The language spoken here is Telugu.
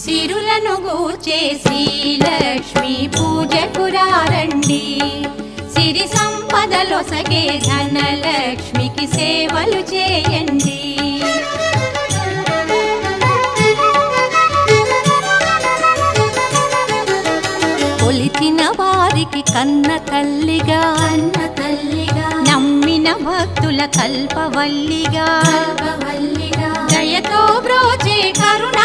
సిరులను గూర్చే శ్రీలక్ష్మి పూజకు రండి, సిరి సంపదలొసగే ధనలక్ష్మికి సేవలు చేయండి. కొలిచిన వారికి కన్న తల్లిగా నమ్మిన భక్తుల కల్పవల్లిగా దయతో బ్రోచే కరుణ